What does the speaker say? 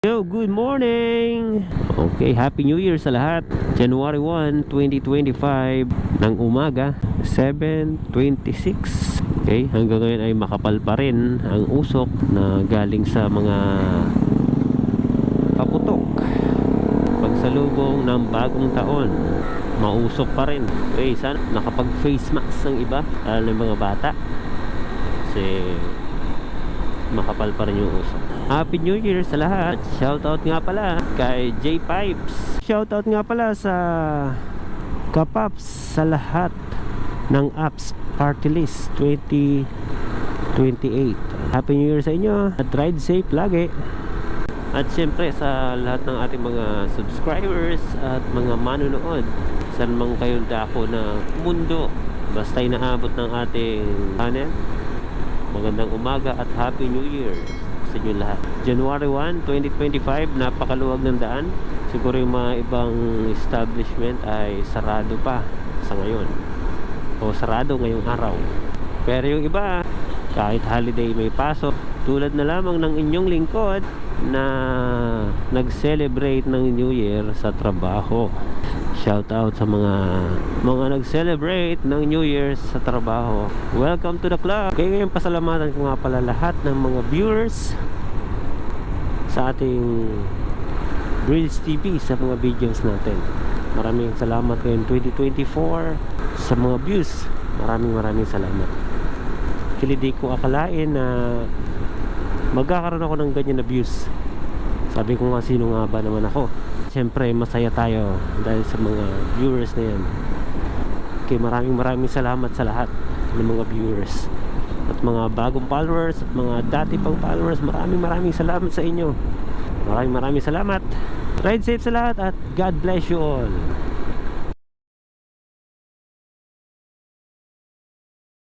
Yo, good morning! Okay, Happy New Year sa lahat. January 1, 2025 ng umaga, 7:26. Okay, hanggang ngayon ay makapal pa rin ang usok na galing sa mga paputok. Pagsalubong ng bagong taon, mausok pa rin. Okay, sana nakapag face mask ng iba, lalo ng mga bata. Kasi makapal pa rin yung usok. Happy New Year sa lahat. Shoutout nga pala kay J Pipes. Shoutout nga pala sa Kapaps sa lahat ng apps party list 2028. Happy New Year sa inyo at ride safe lagi. At syempre sa lahat ng ating mga subscribers at mga manonood, saan mang kayong dako na mundo, basta inaabot ng ating channel, magandang umaga at Happy New Year sa inyo lahat. January 1, 2025, napakaluwag ng daan. Siguro yung mga ibang establishment ay sarado pa sa ngayon, o sarado ngayong araw. Pero yung iba, kahit holiday may pasok, tulad na lamang ng inyong lingkod na nag-celebrate ng New Year sa trabaho. Shout out sa mga nag-celebrate ng New Year sa trabaho. Welcome to the club. Kaya ngayon pasalamatan ko nga pala lahat ng mga viewers sa ating Grills TV, sa mga videos natin. Maraming salamat ngayon 2024 sa mga views. Maraming salamat. Actually di ko akalain na magkakaroon ako ng ganyan na views. Sabi ko nga, sino nga ba naman ako? Siyempre masaya tayo dahil sa mga viewers na yan. Okay, maraming salamat sa lahat ng mga viewers at mga bagong followers at mga dati pang followers. Maraming salamat sa inyo. Maraming salamat. Ride safe sa lahat at God bless you all.